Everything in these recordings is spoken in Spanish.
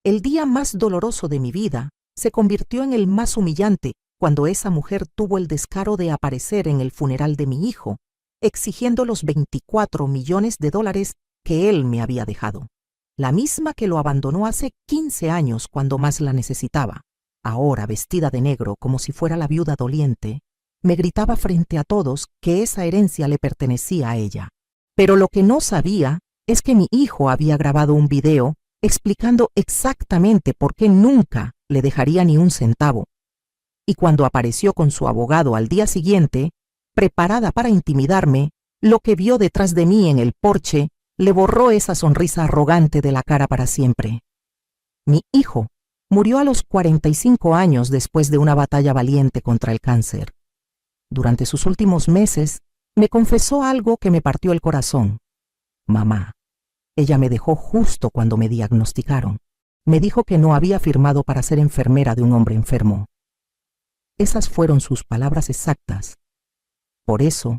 El día más doloroso de mi vida se convirtió en el más humillante cuando esa mujer tuvo el descaro de aparecer en el funeral de mi hijo, exigiendo los 24 millones de dólares que él me había dejado. La misma que lo abandonó hace 15 años cuando más la necesitaba. Ahora, vestida de negro como si fuera la viuda doliente, me gritaba frente a todos que esa herencia le pertenecía a ella. Pero lo que no sabía es que mi hijo había grabado un video explicando exactamente por qué nunca le dejaría ni un centavo. Y cuando apareció con su abogado al día siguiente, preparada para intimidarme, lo que vio detrás de mí en el porche le borró esa sonrisa arrogante de la cara para siempre. Mi hijo murió a los 45 años después de una batalla valiente contra el cáncer. Durante sus últimos meses, me confesó algo que me partió el corazón. Mamá, ella me dejó justo cuando me diagnosticaron. Me dijo que no había firmado para ser enfermera de un hombre enfermo. Esas fueron sus palabras exactas. Por eso,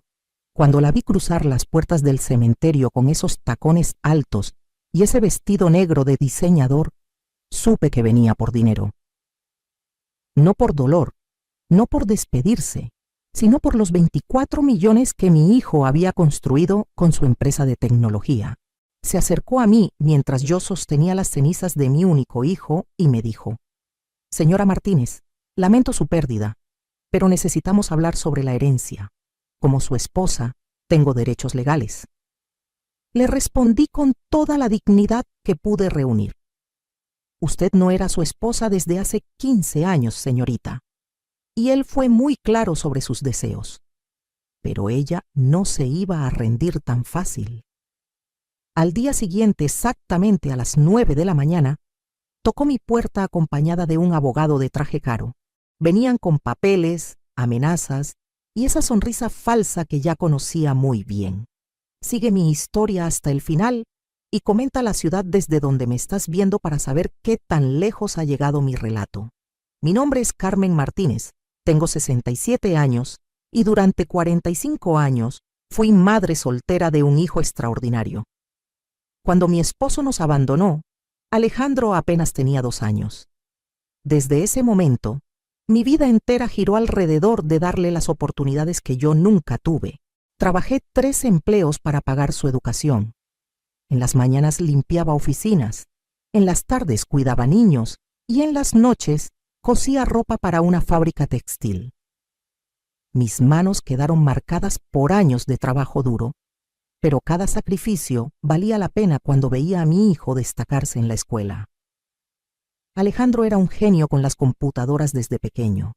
cuando la vi cruzar las puertas del cementerio con esos tacones altos y ese vestido negro de diseñador, supe que venía por dinero. No por dolor, no por despedirse, sino por los 24 millones que mi hijo había construido con su empresa de tecnología. Se acercó a mí mientras yo sostenía las cenizas de mi único hijo y me dijo: «Señora Martínez, lamento su pérdida, pero necesitamos hablar sobre la herencia. Como su esposa, tengo derechos legales». Le respondí con toda la dignidad que pude reunir: «Usted no era su esposa desde hace 15 años, señorita». Y él fue muy claro sobre sus deseos. Pero ella no se iba a rendir tan fácil. Al día siguiente, exactamente a las 9 de la mañana, tocó mi puerta acompañada de un abogado de traje caro. Venían con papeles, amenazas y esa sonrisa falsa que ya conocía muy bien. Sigue mi historia hasta el final y comenta la ciudad desde donde me estás viendo para saber qué tan lejos ha llegado mi relato. Mi nombre es Carmen Martínez, tengo 67 años y durante 45 años fui madre soltera de un hijo extraordinario. Cuando mi esposo nos abandonó, Alejandro apenas tenía 2 años. Desde ese momento, mi vida entera giró alrededor de darle las oportunidades que yo nunca tuve. Trabajé 3 empleos para pagar su educación. En las mañanas limpiaba oficinas, en las tardes cuidaba niños y en las noches cosía ropa para una fábrica textil. Mis manos quedaron marcadas por años de trabajo duro, pero cada sacrificio valía la pena cuando veía a mi hijo destacarse en la escuela. Alejandro era un genio con las computadoras desde pequeño.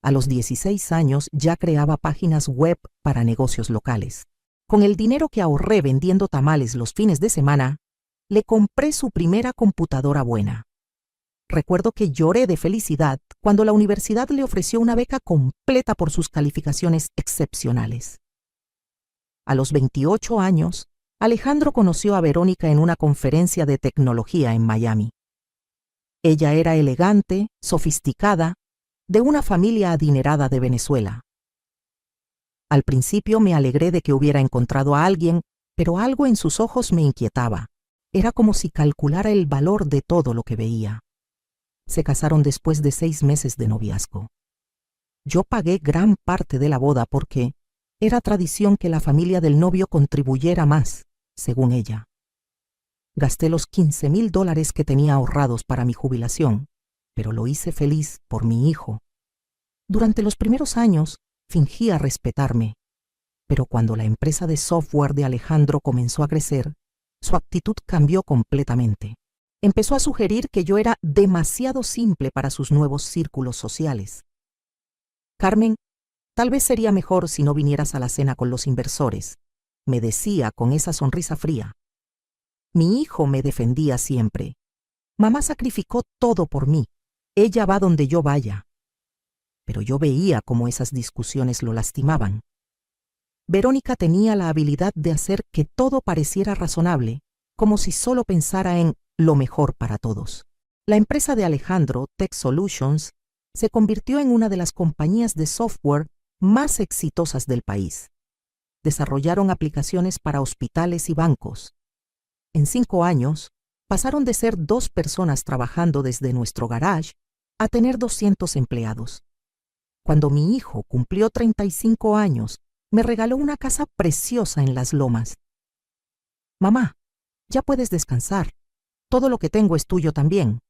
A los 16 años ya creaba páginas web para negocios locales. Con el dinero que ahorré vendiendo tamales los fines de semana, le compré su primera computadora buena. Recuerdo que lloré de felicidad cuando la universidad le ofreció una beca completa por sus calificaciones excepcionales. A los 28 años, Alejandro conoció a Verónica en una conferencia de tecnología en Miami. Ella era elegante, sofisticada, de una familia adinerada de Venezuela. Al principio me alegré de que hubiera encontrado a alguien, pero algo en sus ojos me inquietaba. Era como si calculara el valor de todo lo que veía. Se casaron después de 6 meses de noviazgo. Yo pagué gran parte de la boda porque era tradición que la familia del novio contribuyera más, según ella. Gasté los $15,000 que tenía ahorrados para mi jubilación, pero lo hice feliz por mi hijo. Durante los primeros años fingía respetarme, pero cuando la empresa de software de Alejandro comenzó a crecer, su actitud cambió completamente. Empezó a sugerir que yo era demasiado simple para sus nuevos círculos sociales. «Carmen, tal vez sería mejor si no vinieras a la cena con los inversores», me decía con esa sonrisa fría. Mi hijo me defendía siempre. «Mamá sacrificó todo por mí. Ella va donde yo vaya». Pero yo veía cómo esas discusiones lo lastimaban. Verónica tenía la habilidad de hacer que todo pareciera razonable, como si solo pensara en lo mejor para todos. La empresa de Alejandro, Tech Solutions, se convirtió en una de las compañías de software más exitosas del país. Desarrollaron aplicaciones para hospitales y bancos. En 5 años, pasaron de ser 2 personas trabajando desde nuestro garage a tener 200 empleados. Cuando mi hijo cumplió 35 años, me regaló una casa preciosa en Las Lomas. «Mamá, ya puedes descansar. Todo lo que tengo es tuyo también»,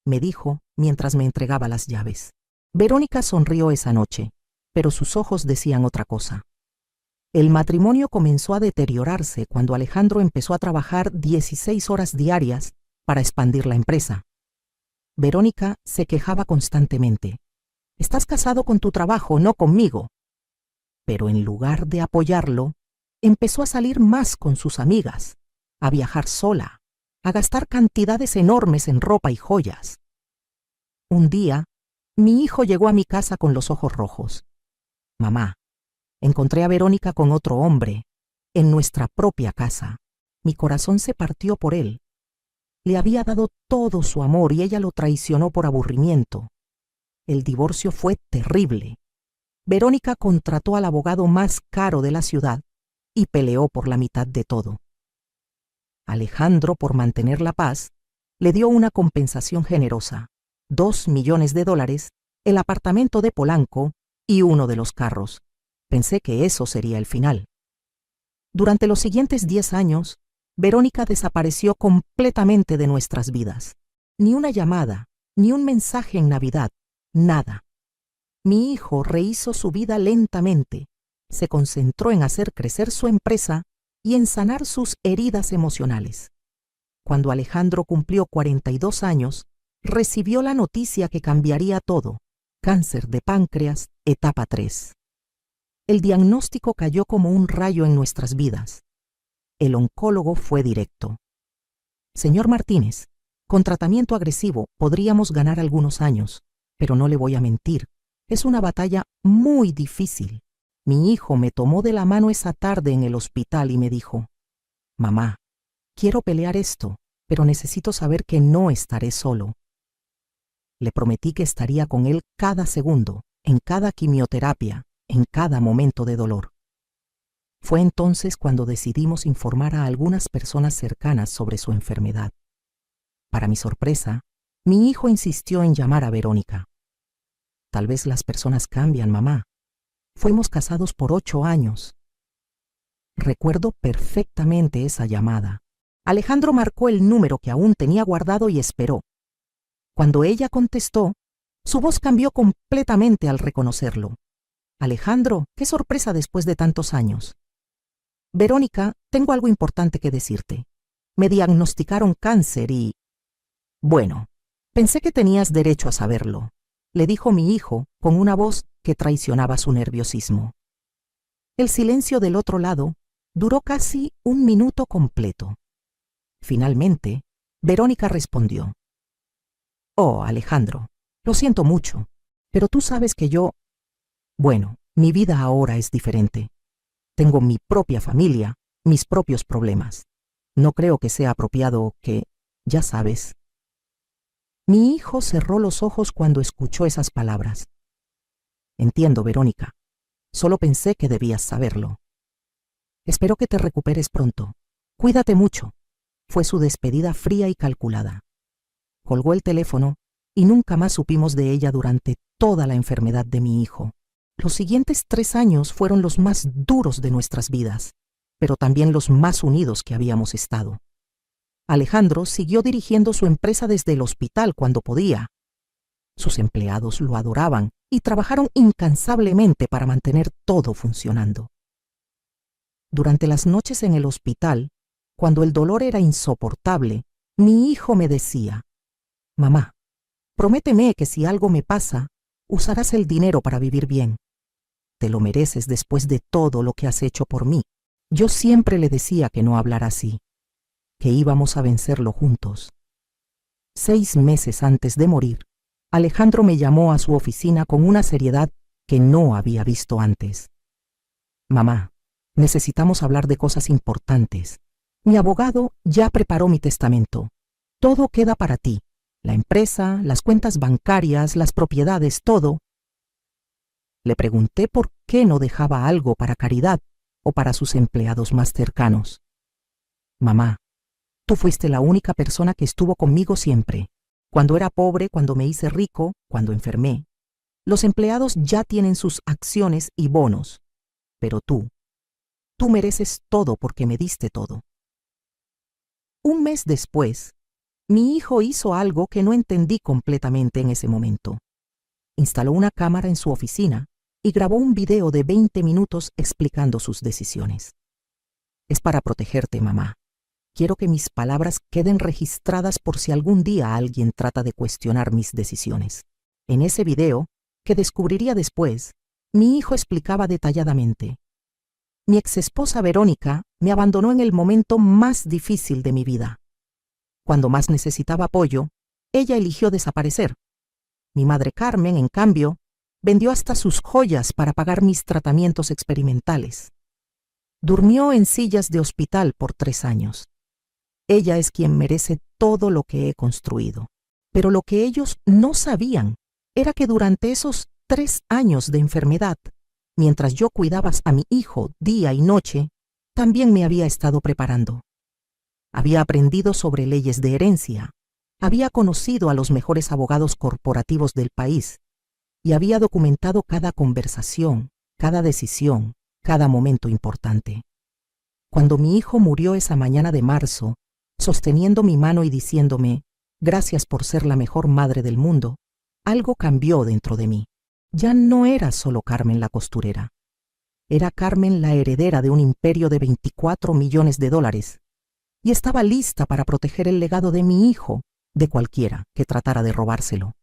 me dijo mientras me entregaba las llaves. Verónica sonrió esa noche, pero sus ojos decían otra cosa. El matrimonio comenzó a deteriorarse cuando Alejandro empezó a trabajar 16 horas diarias para expandir la empresa. Verónica se quejaba constantemente. «Estás casado con tu trabajo, no conmigo». Pero en lugar de apoyarlo, empezó a salir más con sus amigas, a viajar sola, a gastar cantidades enormes en ropa y joyas. Un día, mi hijo llegó a mi casa con los ojos rojos. «Mamá, encontré a Verónica con otro hombre, en nuestra propia casa. Mi corazón se partió por él. Le había dado todo su amor y ella lo traicionó por aburrimiento. El divorcio fue terrible. Verónica contrató al abogado más caro de la ciudad y peleó por la mitad de todo. Alejandro, por mantener la paz, le dio una compensación generosa, $2 millones, el apartamento de Polanco y uno de los carros. Pensé que eso sería el final. Durante los siguientes 10 años, Verónica desapareció completamente de nuestras vidas. Ni una llamada, ni un mensaje en Navidad, nada. Mi hijo rehizo su vida lentamente, se concentró en hacer crecer su empresa y en sanar sus heridas emocionales. Cuando Alejandro cumplió 42 años, recibió la noticia que cambiaría todo: cáncer de páncreas, etapa 3. El diagnóstico cayó como un rayo en nuestras vidas. El oncólogo fue directo. «Señor Martínez, con tratamiento agresivo podríamos ganar algunos años, pero no le voy a mentir, es una batalla muy difícil». Mi hijo me tomó de la mano esa tarde en el hospital y me dijo: «Mamá, quiero pelear esto, pero necesito saber que no estaré solo». Le prometí que estaría con él cada segundo, en cada quimioterapia, en cada momento de dolor. Fue entonces cuando decidimos informar a algunas personas cercanas sobre su enfermedad. Para mi sorpresa, mi hijo insistió en llamar a Verónica. «Tal vez las personas cambian, mamá. Fuimos casados por 8 años». Recuerdo perfectamente esa llamada. Alejandro marcó el número que aún tenía guardado y esperó. Cuando ella contestó, su voz cambió completamente al reconocerlo. «Alejandro, qué sorpresa después de tantos años». «Verónica, tengo algo importante que decirte. Me diagnosticaron cáncer y...». «Bueno, pensé que tenías derecho a saberlo», le dijo mi hijo con una voz que traicionaba su nerviosismo. El silencio del otro lado duró casi 1 minuto completo. Finalmente, Verónica respondió: «Oh, Alejandro, lo siento mucho, pero tú sabes que bueno, mi vida ahora es diferente. Tengo mi propia familia, mis propios problemas. No creo que sea apropiado que, ya sabes». Mi hijo cerró los ojos cuando escuchó esas palabras. «Entiendo, Verónica. Solo pensé que debías saberlo. Espero que te recuperes pronto. Cuídate mucho». Fue su despedida fría y calculada. Colgó el teléfono y nunca más supimos de ella durante toda la enfermedad de mi hijo. Los siguientes 3 años fueron los más duros de nuestras vidas, pero también los más unidos que habíamos estado. Alejandro siguió dirigiendo su empresa desde el hospital cuando podía. Sus empleados lo adoraban y trabajaron incansablemente para mantener todo funcionando. Durante las noches en el hospital, cuando el dolor era insoportable, mi hijo me decía: «Mamá, prométeme que si algo me pasa, usarás el dinero para vivir bien. Te lo mereces después de todo lo que has hecho por mí». Yo siempre le decía que no hablara así, que íbamos a vencerlo juntos. 6 meses antes de morir, Alejandro me llamó a su oficina con una seriedad que no había visto antes. «Mamá, necesitamos hablar de cosas importantes. Mi abogado ya preparó mi testamento. Todo queda para ti. La empresa, las cuentas bancarias, las propiedades, todo». Le pregunté por qué no dejaba algo para caridad o para sus empleados más cercanos. «Mamá, Tú fuiste la única persona que estuvo conmigo siempre. Cuando era pobre, cuando me hice rico, cuando enfermé. Los empleados ya tienen sus acciones y bonos. Pero tú mereces todo porque me diste todo. Un mes después, mi hijo hizo algo que no entendí completamente en ese momento. Instaló una cámara en su oficina y grabó un video de 20 minutos explicando sus decisiones. Es para protegerte, mamá. Quiero que mis palabras queden registradas por si algún día alguien trata de cuestionar mis decisiones. En ese video, que descubriría después, mi hijo explicaba detalladamente: mi exesposa Verónica me abandonó en el momento más difícil de mi vida. Cuando más necesitaba apoyo, ella eligió desaparecer. Mi madre Carmen, en cambio, vendió hasta sus joyas para pagar mis tratamientos experimentales. Durmió en sillas de hospital por 3 años. Ella es quien merece todo lo que he construido. Pero lo que ellos no sabían era que durante esos 3 años de enfermedad, mientras yo cuidaba a mi hijo día y noche, también me había estado preparando. Había aprendido sobre leyes de herencia, había conocido a los mejores abogados corporativos del país y había documentado cada conversación, cada decisión, cada momento importante. Cuando mi hijo murió esa mañana de marzo, sosteniendo mi mano y diciéndome: gracias por ser la mejor madre del mundo, algo cambió dentro de mí. Ya no era solo Carmen la costurera. Era Carmen la heredera de un imperio de 24 millones de dólares y estaba lista para proteger el legado de mi hijo de cualquiera que tratara de robárselo.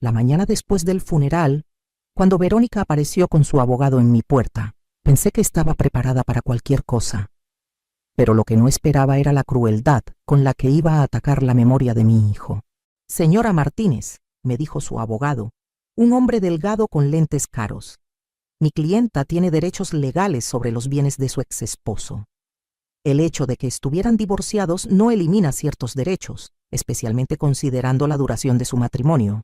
La mañana después del funeral, cuando Verónica apareció con su abogado en mi puerta, pensé que estaba preparada para cualquier cosa. Pero lo que no esperaba era la crueldad con la que iba a atacar la memoria de mi hijo. Señora Martínez, me dijo su abogado, un hombre delgado con lentes caros. Mi clienta tiene derechos legales sobre los bienes de su exesposo. El hecho de que estuvieran divorciados no elimina ciertos derechos, especialmente considerando la duración de su matrimonio.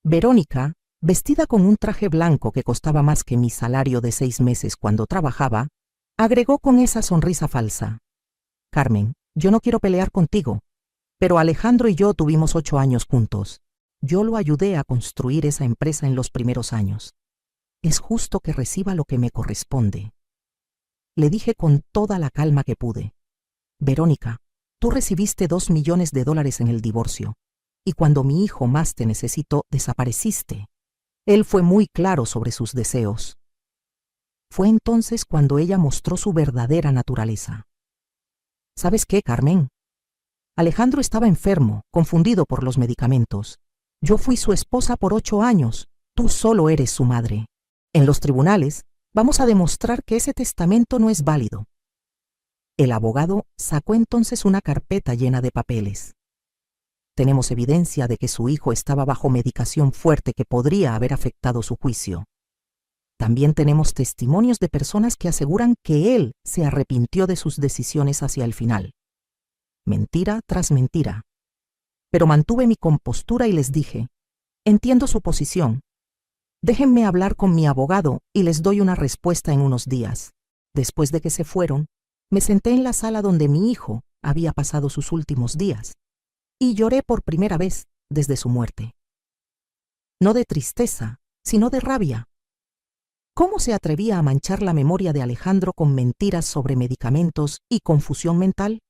Verónica, vestida con un traje blanco que costaba más que mi salario de 6 meses cuando trabajaba, agregó con esa sonrisa falsa: Carmen, yo no quiero pelear contigo, pero Alejandro y yo tuvimos 8 años juntos. Yo lo ayudé a construir esa empresa en los primeros años. Es justo que reciba lo que me corresponde. Le dije con toda la calma que pude: Verónica, tú recibiste $2 millones en el divorcio, y cuando mi hijo más te necesitó, desapareciste. Él fue muy claro sobre sus deseos. Fue entonces cuando ella mostró su verdadera naturaleza. ¿Sabes qué, Carmen? Alejandro estaba enfermo, confundido por los medicamentos. Yo fui su esposa por 8 años, tú solo eres su madre. En los tribunales, vamos a demostrar que ese testamento no es válido. El abogado sacó entonces una carpeta llena de papeles. Tenemos evidencia de que su hijo estaba bajo medicación fuerte que podría haber afectado su juicio. También tenemos testimonios de personas que aseguran que él se arrepintió de sus decisiones hacia el final. Mentira tras mentira. Pero mantuve mi compostura y les dije: entiendo su posición. Déjenme hablar con mi abogado y les doy una respuesta en unos días. Después de que se fueron, me senté en la sala donde mi hijo había pasado sus últimos días y lloré por primera vez desde su muerte. No de tristeza, sino de rabia. ¿Cómo se atrevía a manchar la memoria de Alejandro con mentiras sobre medicamentos y confusión mental?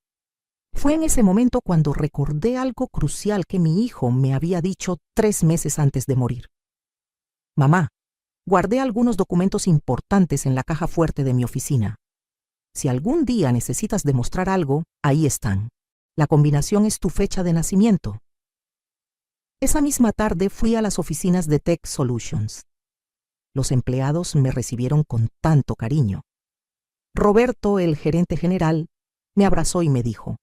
Fue en ese momento cuando recordé algo crucial que mi hijo me había dicho 3 meses antes de morir. Mamá, guardé algunos documentos importantes en la caja fuerte de mi oficina. Si algún día necesitas demostrar algo, ahí están. La combinación es tu fecha de nacimiento. Esa misma tarde fui a las oficinas de Tech Solutions. Los empleados me recibieron con tanto cariño. Roberto, el gerente general, me abrazó y me dijo: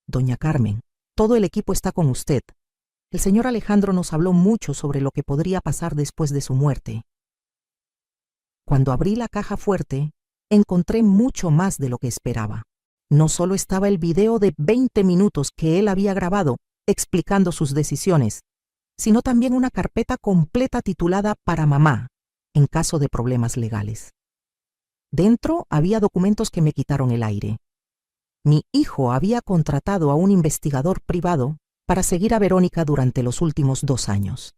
Doña Carmen, todo el equipo está con usted. El señor Alejandro nos habló mucho sobre lo que podría pasar después de su muerte. Cuando abrí la caja fuerte, encontré mucho más de lo que esperaba. No solo estaba el video de 20 minutos que él había grabado explicando sus decisiones, sino también una carpeta completa titulada Para mamá, en caso de problemas legales. Dentro había documentos que me quitaron el aire. Mi hijo había contratado a un investigador privado para seguir a Verónica durante los últimos 2 años.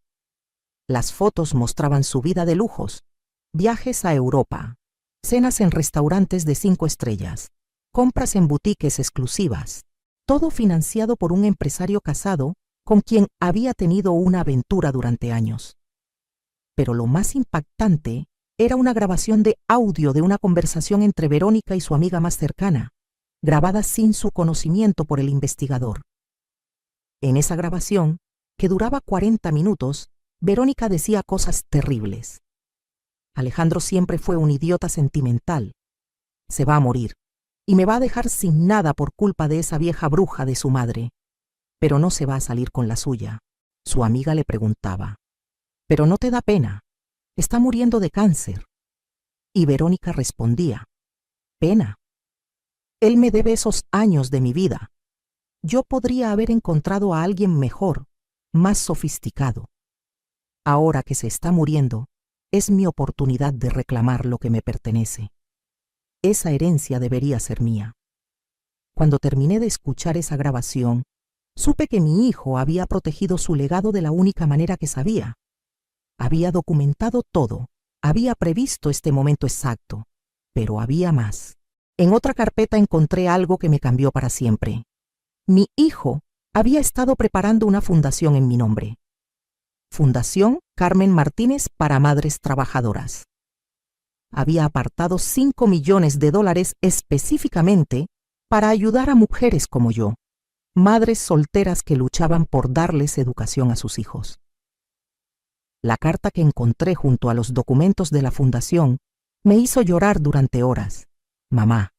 Las fotos mostraban su vida de lujos, viajes a Europa, cenas en restaurantes de 5 estrellas, compras en boutiques exclusivas, todo financiado por un empresario casado con quien había tenido una aventura durante años. Pero lo más impactante era una grabación de audio de una conversación entre Verónica y su amiga más cercana, grabada sin su conocimiento por el investigador. En esa grabación, que duraba 40 minutos, Verónica decía cosas terribles. Alejandro siempre fue un idiota sentimental. Se va a morir y me va a dejar sin nada por culpa de esa vieja bruja de su madre. Pero no se va a salir con la suya. Su amiga le preguntaba, ¿pero no te da pena? Está muriendo de cáncer. Y Verónica respondía, pena. Él me debe esos años de mi vida. Yo podría haber encontrado a alguien mejor, más sofisticado. Ahora que se está muriendo, es mi oportunidad de reclamar lo que me pertenece. Esa herencia debería ser mía. Cuando terminé de escuchar esa grabación, supe que mi hijo había protegido su legado de la única manera que sabía. Había documentado todo, había previsto este momento exacto, pero había más. En otra carpeta encontré algo que me cambió para siempre. Mi hijo había estado preparando una fundación en mi nombre. Fundación Carmen Martínez para Madres Trabajadoras. Había apartado $5 millones específicamente para ayudar a mujeres como yo, madres solteras que luchaban por darles educación a sus hijos. La carta que encontré junto a los documentos de la fundación me hizo llorar durante horas. Mamá,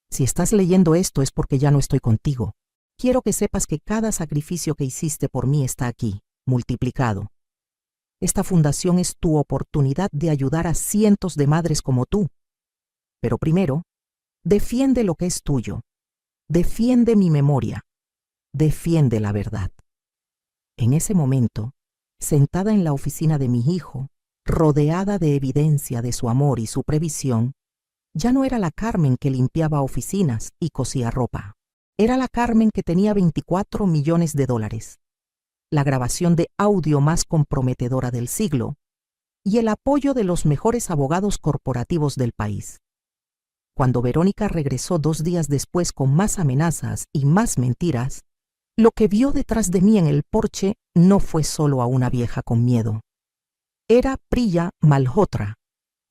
si estás leyendo esto es porque ya no estoy contigo. Quiero que sepas que cada sacrificio que hiciste por mí está aquí, multiplicado. Esta fundación es tu oportunidad de ayudar a cientos de madres como tú. Pero primero, defiende lo que es tuyo. Defiende mi memoria. Defiende la verdad. En ese momento, sentada en la oficina de mi hijo, rodeada de evidencia de su amor y su previsión, ya no era la Carmen que limpiaba oficinas y cosía ropa. Era la Carmen que tenía $24 millones, la grabación de audio más comprometedora del siglo y el apoyo de los mejores abogados corporativos del país. Cuando Verónica regresó 2 días después con más amenazas y más mentiras, lo que vio detrás de mí en el porche no fue solo a una vieja con miedo. Era Priya Malhotra,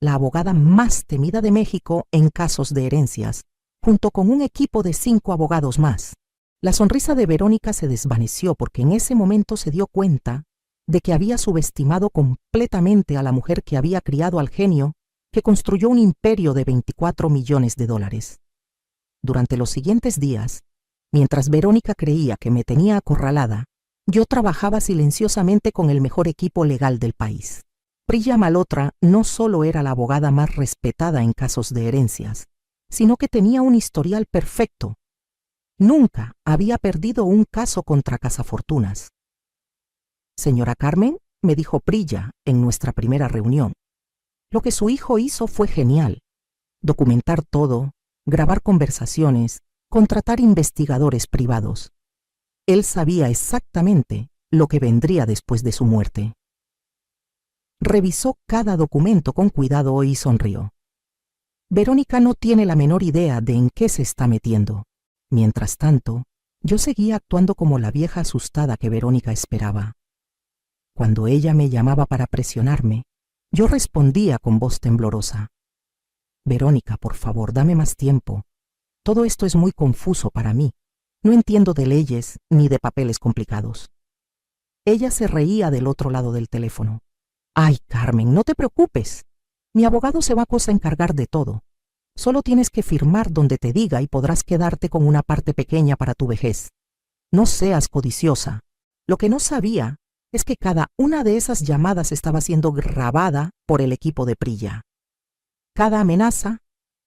la abogada más temida de México en casos de herencias, junto con un equipo de 5 abogados más. La sonrisa de Verónica se desvaneció porque en ese momento se dio cuenta de que había subestimado completamente a la mujer que había criado al genio que construyó un imperio de $24 millones. Durante los siguientes días, mientras Verónica creía que me tenía acorralada, yo trabajaba silenciosamente con el mejor equipo legal del país. Priya Malhotra no solo era la abogada más respetada en casos de herencias, sino que tenía un historial perfecto. Nunca había perdido un caso contra cazafortunas. Señora Carmen, me dijo Priya en nuestra primera reunión, lo que su hijo hizo fue genial. Documentar todo, grabar conversaciones, contratar investigadores privados. Él sabía exactamente lo que vendría después de su muerte. Revisó cada documento con cuidado y sonrió. Verónica no tiene la menor idea de en qué se está metiendo. Mientras tanto, yo seguía actuando como la vieja asustada que Verónica esperaba. Cuando ella me llamaba para presionarme, yo respondía con voz temblorosa. Verónica, por favor, dame más tiempo. Todo esto es muy confuso para mí. No entiendo de leyes ni de papeles complicados. Ella se reía del otro lado del teléfono. Ay, Carmen, no te preocupes. Mi abogado se va a encargar de todo. Solo tienes que firmar donde te diga y podrás quedarte con una parte pequeña para tu vejez. No seas codiciosa. Lo que no sabía es que cada una de esas llamadas estaba siendo grabada por el equipo de Priya. Cada amenaza,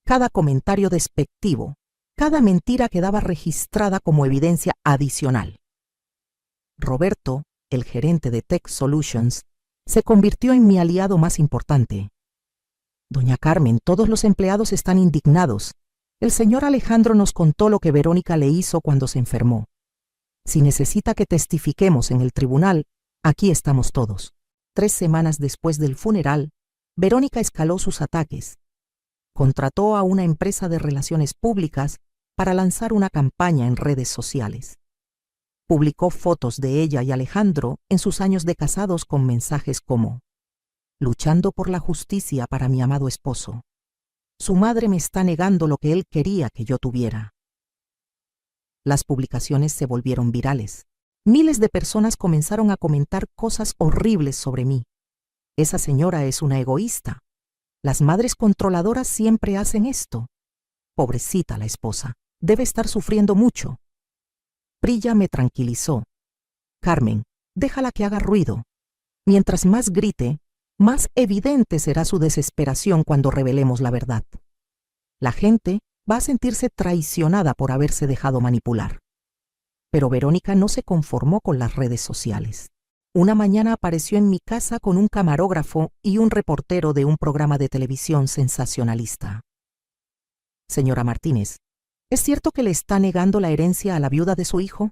cada comentario despectivo, cada mentira quedaba registrada como evidencia adicional. Roberto, el gerente de Tech Solutions, se convirtió en mi aliado más importante. Doña Carmen, todos los empleados están indignados. El señor Alejandro nos contó lo que Verónica le hizo cuando se enfermó. Si necesita que testifiquemos en el tribunal, aquí estamos todos. 3 semanas después del funeral, Verónica escaló sus ataques. Contrató a una empresa de relaciones públicas para lanzar una campaña en redes sociales. Publicó fotos de ella y Alejandro en sus años de casados con mensajes como: luchando por la justicia para mi amado esposo. Su madre me está negando lo que él quería que yo tuviera. Las publicaciones se volvieron virales. Miles de personas comenzaron a comentar cosas horribles sobre mí. Esa señora es una egoísta. Las madres controladoras siempre hacen esto. Pobrecita la esposa, debe estar sufriendo mucho. Prilla me tranquilizó. Carmen, déjala que haga ruido. Mientras más grite, más evidente será su desesperación cuando revelemos la verdad. La gente va a sentirse traicionada por haberse dejado manipular. Pero Verónica no se conformó con las redes sociales. Una mañana apareció en mi casa con un camarógrafo y un reportero de un programa de televisión sensacionalista. Señora Martínez, ¿es cierto que le está negando la herencia a la viuda de su hijo?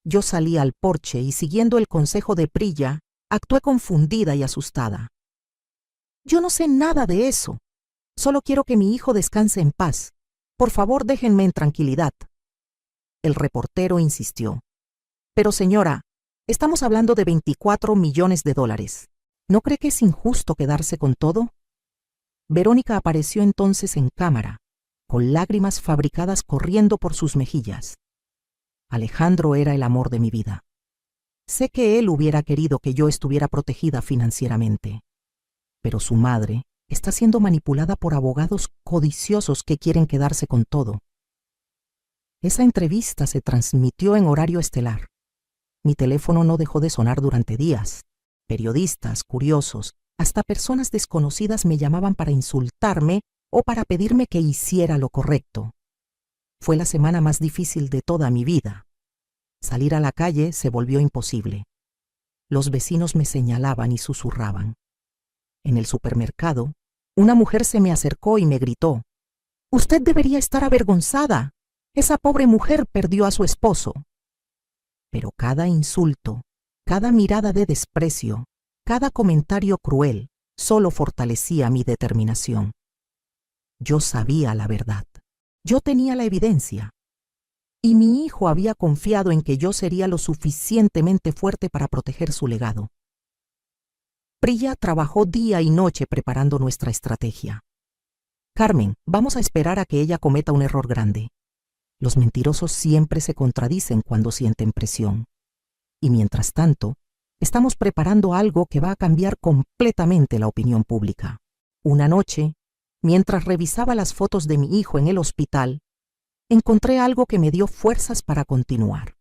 Yo salí al porche y, siguiendo el consejo de Prilla, actué confundida y asustada. Yo no sé nada de eso. Solo quiero que mi hijo descanse en paz. Por favor, déjenme en tranquilidad. El reportero insistió. Pero señora, estamos hablando de 24 millones de dólares. ¿No cree que es injusto quedarse con todo? Verónica apareció entonces en cámara, con lágrimas fabricadas corriendo por sus mejillas. Alejandro era el amor de mi vida. Sé que él hubiera querido que yo estuviera protegida financieramente. Pero su madre está siendo manipulada por abogados codiciosos que quieren quedarse con todo. Esa entrevista se transmitió en horario estelar. Mi teléfono no dejó de sonar durante días. Periodistas, curiosos, hasta personas desconocidas me llamaban para insultarme o para pedirme que hiciera lo correcto. Fue la semana más difícil de toda mi vida. Salir a la calle se volvió imposible. Los vecinos me señalaban y susurraban. En el supermercado, una mujer se me acercó y me gritó: «Usted debería estar avergonzada. Esa pobre mujer perdió a su esposo». Pero cada insulto, cada mirada de desprecio, cada comentario cruel solo fortalecía mi determinación. Yo sabía la verdad. Yo tenía la evidencia. Y mi hijo había confiado en que yo sería lo suficientemente fuerte para proteger su legado. Prilla trabajó día y noche preparando nuestra estrategia. Carmen, vamos a esperar a que ella cometa un error grande. Los mentirosos siempre se contradicen cuando sienten presión. Y mientras tanto, estamos preparando algo que va a cambiar completamente la opinión pública. Una noche, mientras revisaba las fotos de mi hijo en el hospital, encontré algo que me dio fuerzas para continuar.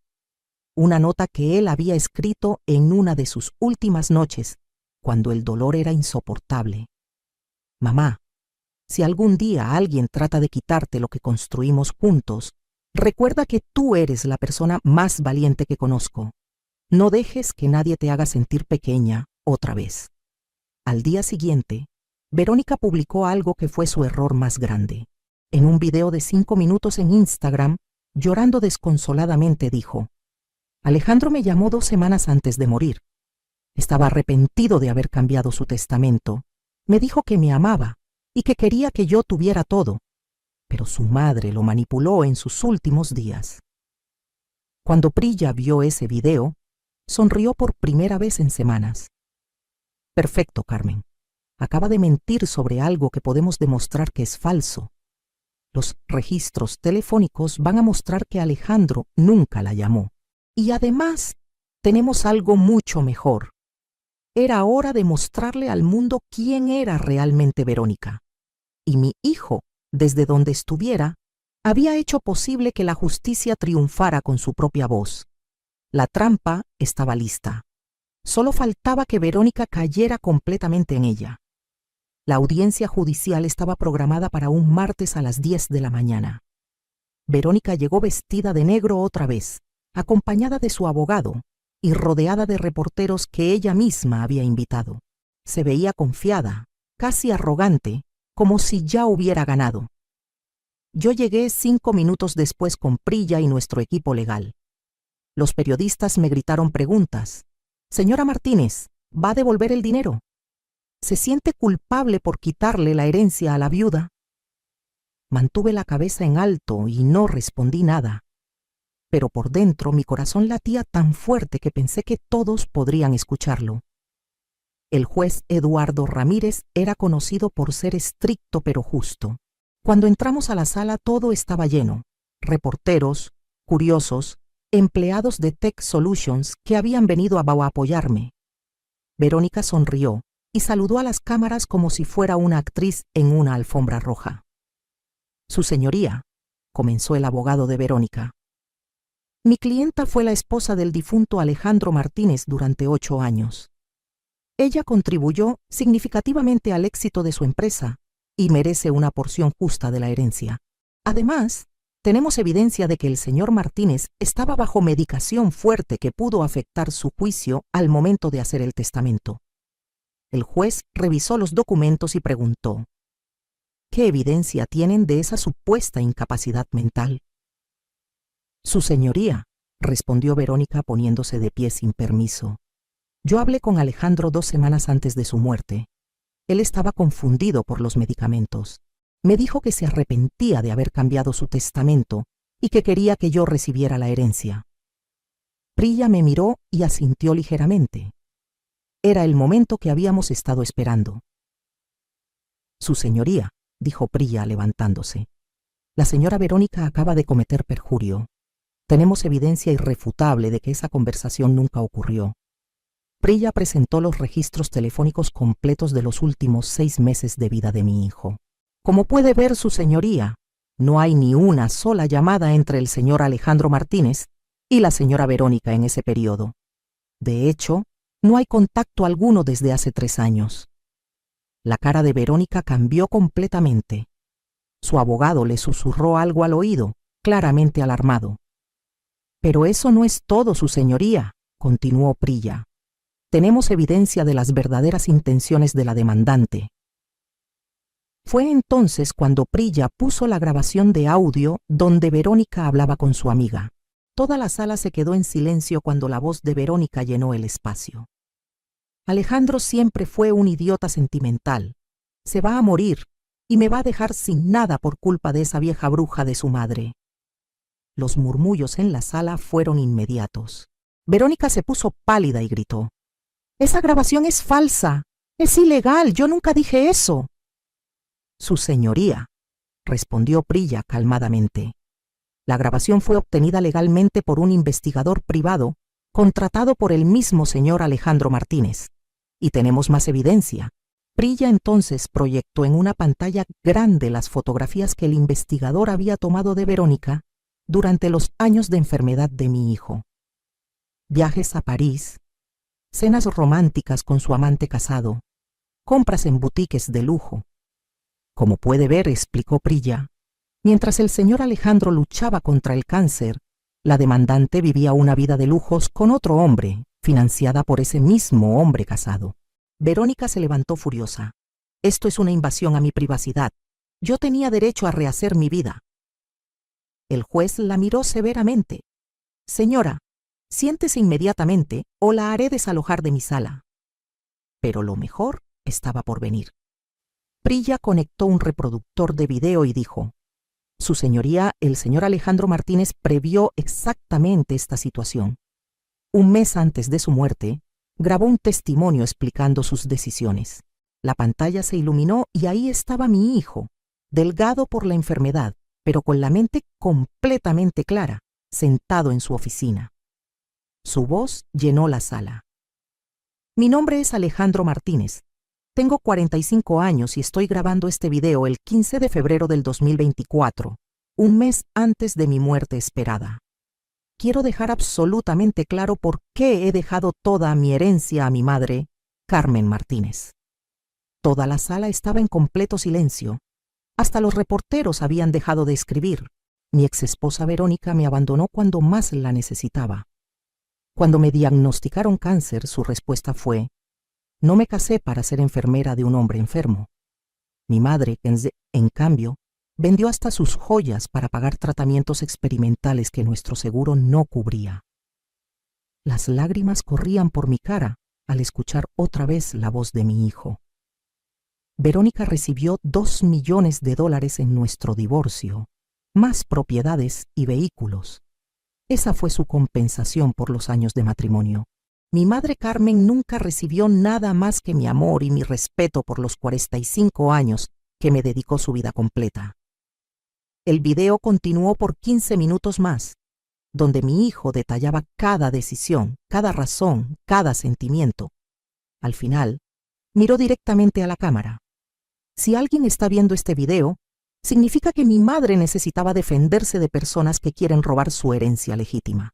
Una nota que él había escrito en una de sus últimas noches, cuando el dolor era insoportable. Mamá, si algún día alguien trata de quitarte lo que construimos juntos, recuerda que tú eres la persona más valiente que conozco. No dejes que nadie te haga sentir pequeña otra vez. Al día siguiente, Verónica publicó algo que fue su error más grande. En un video de 5 minutos en Instagram, llorando desconsoladamente, dijo: Alejandro me llamó 2 semanas antes de morir. Estaba arrepentido de haber cambiado su testamento. Me dijo que me amaba y que quería que yo tuviera todo, pero su madre lo manipuló en sus últimos días. Cuando Prilla vio ese video, sonrió por primera vez en semanas. Perfecto, Carmen. Acaba de mentir sobre algo que podemos demostrar que es falso. Los registros telefónicos van a mostrar que Alejandro nunca la llamó. Y además, tenemos algo mucho mejor. Era hora de mostrarle al mundo quién era realmente Verónica. Y mi hijo, desde donde estuviera, había hecho posible que la justicia triunfara con su propia voz. La trampa estaba lista. Solo faltaba que Verónica cayera completamente en ella. La audiencia judicial estaba programada para un martes a las 10 de la mañana. Verónica llegó vestida de negro otra vez, acompañada de su abogado y rodeada de reporteros que ella misma había invitado. Se veía confiada, casi arrogante, como si ya hubiera ganado. Yo llegué 5 minutos después con Prilla y nuestro equipo legal. Los periodistas me gritaron preguntas. Señora Martínez, ¿va a devolver el dinero? ¿Se siente culpable por quitarle la herencia a la viuda? Mantuve la cabeza en alto y no respondí nada. Pero por dentro mi corazón latía tan fuerte que pensé que todos podrían escucharlo. El juez Eduardo Ramírez era conocido por ser estricto pero justo. Cuando entramos a la sala todo estaba lleno. Reporteros, curiosos, empleados de Tech Solutions que habían venido a apoyarme. Verónica sonrió y saludó a las cámaras como si fuera una actriz en una alfombra roja. Su señoría, comenzó el abogado de Verónica. Mi clienta fue la esposa del difunto Alejandro Martínez durante 8 años. Ella contribuyó significativamente al éxito de su empresa y merece una porción justa de la herencia. Además, tenemos evidencia de que el señor Martínez estaba bajo medicación fuerte que pudo afectar su juicio al momento de hacer el testamento. El juez revisó los documentos y preguntó: ¿qué evidencia tienen de esa supuesta incapacidad mental? Su señoría, respondió Verónica poniéndose de pie sin permiso. Yo hablé con Alejandro 2 semanas antes de su muerte. Él estaba confundido por los medicamentos. Me dijo que se arrepentía de haber cambiado su testamento y que quería que yo recibiera la herencia. Prilla me miró y asintió ligeramente. Era el momento que habíamos estado esperando. Su señoría, dijo Prilla levantándose. La señora Verónica acaba de cometer perjurio. Tenemos evidencia irrefutable de que esa conversación nunca ocurrió. Prilla presentó los registros telefónicos completos de los últimos 6 meses de vida de mi hijo. Como puede ver su señoría, no hay ni una sola llamada entre el señor Alejandro Martínez y la señora Verónica en ese periodo. De hecho, no hay contacto alguno desde hace 3 años. La cara de Verónica cambió completamente. Su abogado le susurró algo al oído, claramente alarmado. Pero eso no es todo, su señoría, continuó Prilla. Tenemos evidencia de las verdaderas intenciones de la demandante. Fue entonces cuando Prilla puso la grabación de audio donde Verónica hablaba con su amiga. Toda la sala se quedó en silencio cuando la voz de Verónica llenó el espacio. Alejandro siempre fue un idiota sentimental. Se va a morir y me va a dejar sin nada por culpa de esa vieja bruja de su madre. Los murmullos en la sala fueron inmediatos. Verónica se puso pálida y gritó: «¡Esa grabación es falsa! ¡Es ilegal! ¡Yo nunca dije eso!». «Su señoría», respondió Prilla calmadamente. «La grabación fue obtenida legalmente por un investigador privado contratado por el mismo señor Alejandro Martínez. Y tenemos más evidencia». Prilla entonces proyectó en una pantalla grande las fotografías que el investigador había tomado de Verónica durante los años de enfermedad de mi hijo. Viajes a París, cenas románticas con su amante casado, compras en boutiques de lujo. Como puede ver, explicó Prilla, mientras el señor Alejandro luchaba contra el cáncer, la demandante vivía una vida de lujos con otro hombre, financiada por ese mismo hombre casado. Verónica se levantó furiosa. «Esto es una invasión a mi privacidad. Yo tenía derecho a rehacer mi vida». El juez la miró severamente. «Señora, siéntese inmediatamente o la haré desalojar de mi sala». Pero lo mejor estaba por venir. Prilla conectó un reproductor de video y dijo: «Su señoría, el señor Alejandro Martínez previó exactamente esta situación. Un mes antes de su muerte, grabó un testimonio explicando sus decisiones. La pantalla se iluminó y ahí estaba mi hijo, delgado por la enfermedad, pero con la mente completamente clara, sentado en su oficina. Su voz llenó la sala. «Mi nombre es Alejandro Martínez. Tengo 45 años y estoy grabando este video el 15 de febrero del 2024, un mes antes de mi muerte esperada. Quiero dejar absolutamente claro por qué he dejado toda mi herencia a mi madre, Carmen Martínez». Toda la sala estaba en completo silencio. Hasta los reporteros habían dejado de escribir. Mi exesposa Verónica me abandonó cuando más la necesitaba. Cuando me diagnosticaron cáncer, su respuesta fue: «No me casé para ser enfermera de un hombre enfermo». Mi madre, en cambio, Vendió hasta sus joyas para pagar tratamientos experimentales que nuestro seguro no cubría. Las lágrimas corrían por mi cara al escuchar otra vez la voz de mi hijo. Verónica recibió $2 millones en nuestro divorcio, más propiedades y vehículos. Esa fue su compensación por los años de matrimonio. Mi madre Carmen nunca recibió nada más que mi amor y mi respeto por los 45 años que me dedicó su vida completa. El video continuó por 15 minutos más, donde mi hijo detallaba cada decisión, cada razón, cada sentimiento. Al final, miró directamente a la cámara. Si alguien está viendo este video, significa que mi madre necesitaba defenderse de personas que quieren robar su herencia legítima.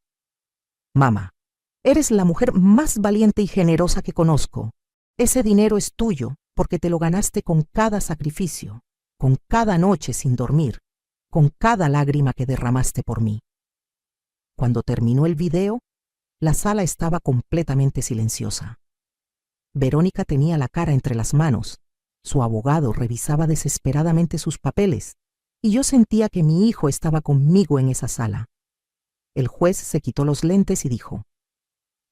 Mamá, eres la mujer más valiente y generosa que conozco. Ese dinero es tuyo porque te lo ganaste con cada sacrificio, con cada noche sin dormir, con cada lágrima que derramaste por mí. Cuando terminó el video, la sala estaba completamente silenciosa. Verónica tenía la cara entre las manos. Su abogado revisaba desesperadamente sus papeles y yo sentía que mi hijo estaba conmigo en esa sala. El juez se quitó los lentes y dijo: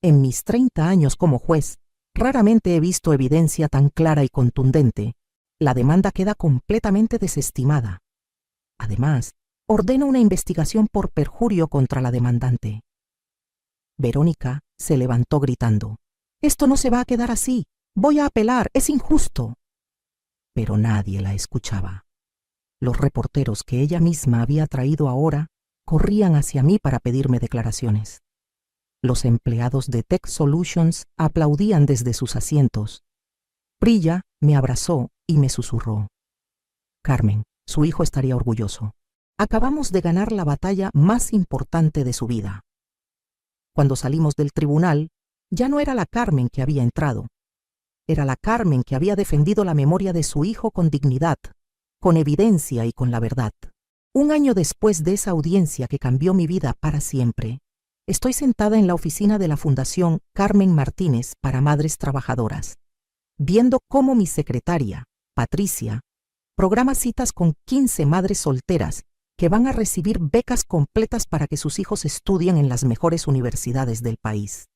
en mis 30 años como juez, raramente he visto evidencia tan clara y contundente. La demanda queda completamente desestimada. Además, ordeno una investigación por perjurio contra la demandante. Verónica se levantó gritando: esto no se va a quedar así. Voy a apelar, es injusto. Pero nadie la escuchaba. Los reporteros que ella misma había traído ahora corrían hacia mí para pedirme declaraciones. Los empleados de Tech Solutions aplaudían desde sus asientos. Priya me abrazó y me susurró: Carmen, su hijo estaría orgulloso. Acabamos de ganar la batalla más importante de su vida. Cuando salimos del tribunal, ya no era la Carmen que había entrado. Era la Carmen que había defendido la memoria de su hijo con dignidad, con evidencia y con la verdad. Un año después de esa audiencia que cambió mi vida para siempre, estoy sentada en la oficina de la Fundación Carmen Martínez para Madres Trabajadoras, viendo cómo mi secretaria, Patricia, programa citas con 15 madres solteras que van a recibir becas completas para que sus hijos estudien en las mejores universidades del país.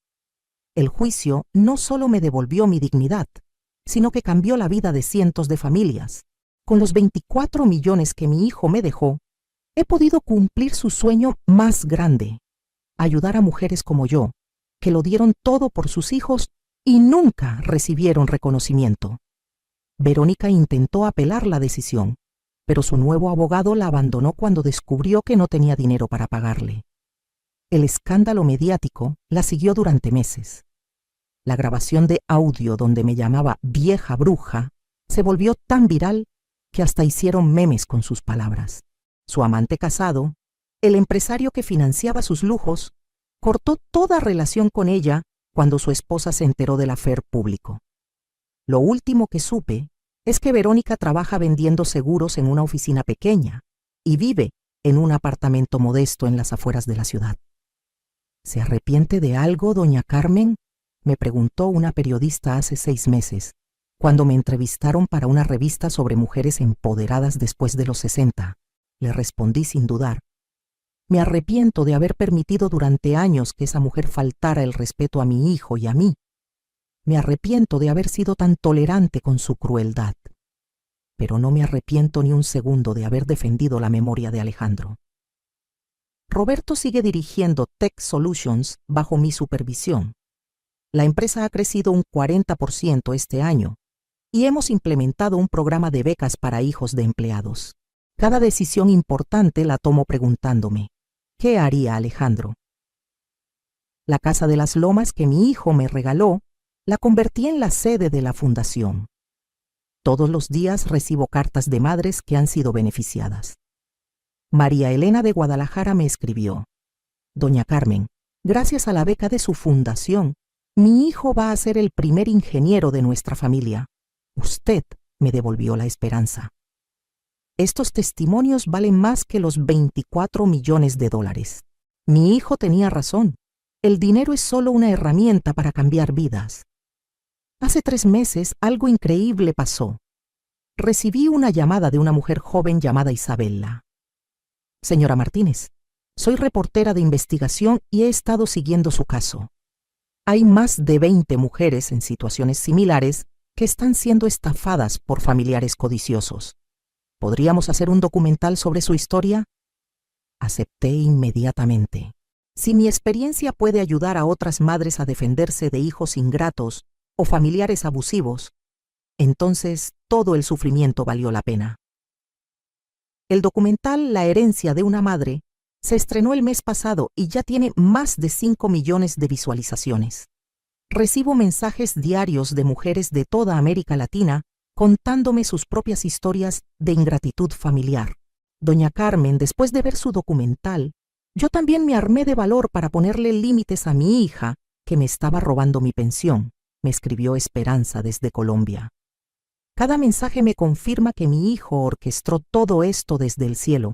El juicio no solo me devolvió mi dignidad, sino que cambió la vida de cientos de familias. Con los 24 millones que mi hijo me dejó, he podido cumplir su sueño más grande: ayudar a mujeres como yo, que lo dieron todo por sus hijos y nunca recibieron reconocimiento. Verónica intentó apelar la decisión, pero su nuevo abogado la abandonó cuando descubrió que no tenía dinero para pagarle. El escándalo mediático la siguió durante meses. La grabación de audio donde me llamaba vieja bruja se volvió tan viral que hasta hicieron memes con sus palabras. Su amante casado, el empresario que financiaba sus lujos, cortó toda relación con ella cuando su esposa se enteró del affair público. Lo último que supe es que Verónica trabaja vendiendo seguros en una oficina pequeña y vive en un apartamento modesto en las afueras de la ciudad. ¿Se arrepiente de algo, doña Carmen?, me preguntó una periodista hace 6 meses, cuando me entrevistaron para una revista sobre mujeres empoderadas después de los 60. Le respondí sin dudar: me arrepiento de haber permitido durante años que esa mujer faltara el respeto a mi hijo y a mí. Me arrepiento de haber sido tan tolerante con su crueldad. Pero no me arrepiento ni un segundo de haber defendido la memoria de Alejandro. Roberto sigue dirigiendo Tech Solutions bajo mi supervisión. La empresa ha crecido un 40% este año y hemos implementado un programa de becas para hijos de empleados. Cada decisión importante la tomo preguntándome: ¿qué haría Alejandro? La Casa de las Lomas que mi hijo me regaló la convertí en la sede de la fundación. Todos los días recibo cartas de madres que han sido beneficiadas. María Elena de Guadalajara me escribió: Doña Carmen, gracias a la beca de su fundación, mi hijo va a ser el primer ingeniero de nuestra familia. Usted me devolvió la esperanza. Estos testimonios valen más que los $24 millones. Mi hijo tenía razón. El dinero es solo una herramienta para cambiar vidas. Hace 3 meses algo increíble pasó. recibí una llamada de una mujer joven llamada Isabella. Señora Martínez, soy reportera de investigación y he estado siguiendo su caso. Hay más de 20 mujeres en situaciones similares que están siendo estafadas por familiares codiciosos. ¿Podríamos hacer un documental sobre su historia? Acepté inmediatamente. Si mi experiencia puede ayudar a otras madres a defenderse de hijos ingratos o familiares abusivos, entonces todo el sufrimiento valió la pena. El documental La herencia de una madre se estrenó el mes pasado y ya tiene más de 5 millones de visualizaciones. Recibo mensajes diarios de mujeres de toda América Latina contándome sus propias historias de ingratitud familiar. Doña Carmen, después de ver su documental, yo también me armé de valor para ponerle límites a mi hija, que me estaba robando mi pensión, me escribió Esperanza desde Colombia. Cada mensaje me confirma que mi hijo orquestó todo esto desde el cielo.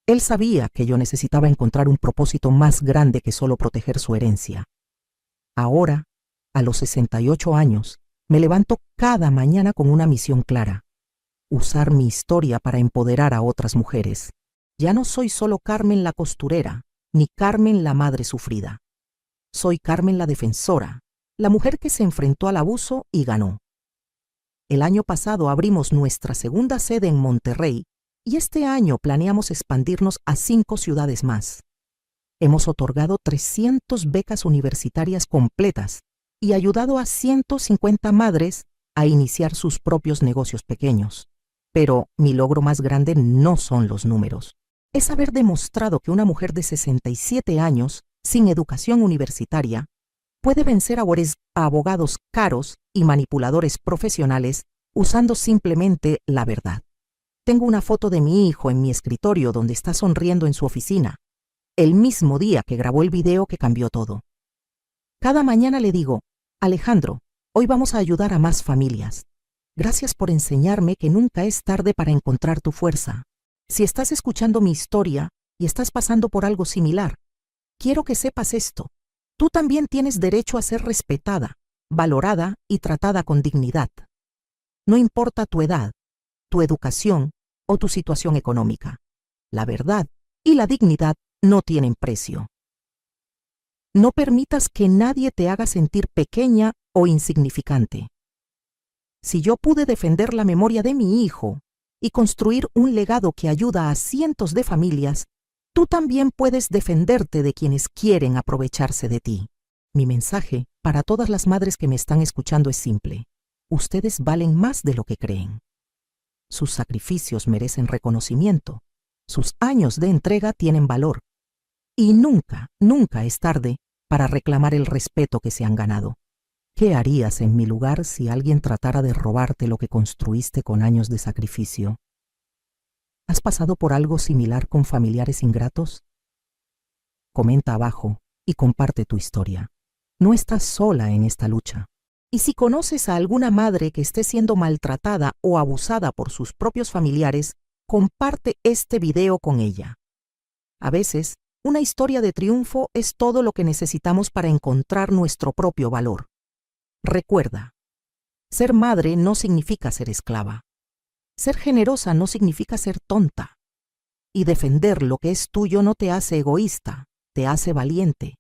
Él sabía que yo necesitaba encontrar un propósito más grande que solo proteger su herencia. Ahora, a los 68 años, me levanto cada mañana con una misión clara: usar mi historia para empoderar a otras mujeres. Ya no soy solo Carmen la costurera, ni Carmen la madre sufrida. Soy Carmen la defensora, la mujer que se enfrentó al abuso y ganó. El año pasado abrimos nuestra segunda sede en Monterrey y este año planeamos expandirnos a 5 ciudades más. Hemos otorgado 300 becas universitarias completas y ayudado a 150 madres a iniciar sus propios negocios pequeños. Pero mi logro más grande no son los números. Es haber demostrado que una mujer de 67 años, sin educación universitaria, puede vencer a abogados caros y manipuladores profesionales usando simplemente la verdad. Tengo una foto de mi hijo en mi escritorio donde está sonriendo en su oficina, el mismo día que grabó el video que cambió todo. Cada mañana le digo: Alejandro, hoy vamos a ayudar a más familias. Gracias por enseñarme que nunca es tarde para encontrar tu fuerza. Si estás escuchando mi historia y estás pasando por algo similar, quiero que sepas esto. Tú también tienes derecho a ser respetada, valorada y tratada con dignidad. No importa tu edad, tu educación o tu situación económica. La verdad y la dignidad no tienen precio. No permitas que nadie te haga sentir pequeña o insignificante. Si yo pude defender la memoria de mi hijo y construir un legado que ayuda a cientos de familias, tú también puedes defenderte de quienes quieren aprovecharse de ti. Mi mensaje para todas las madres que me están escuchando es simple: ustedes valen más de lo que creen. Sus sacrificios merecen reconocimiento. Sus años de entrega tienen valor. Y nunca, nunca es tarde para reclamar el respeto que se han ganado. ¿Qué harías en mi lugar si alguien tratara de robarte lo que construiste con años de sacrificio? ¿Has pasado por algo similar con familiares ingratos? Comenta abajo y comparte tu historia. No estás sola en esta lucha. Y si conoces a alguna madre que esté siendo maltratada o abusada por sus propios familiares, comparte este video con ella. A veces, una historia de triunfo es todo lo que necesitamos para encontrar nuestro propio valor. Recuerda, ser madre no significa ser esclava. Ser generosa no significa ser tonta. Y defender lo que es tuyo no te hace egoísta, te hace valiente.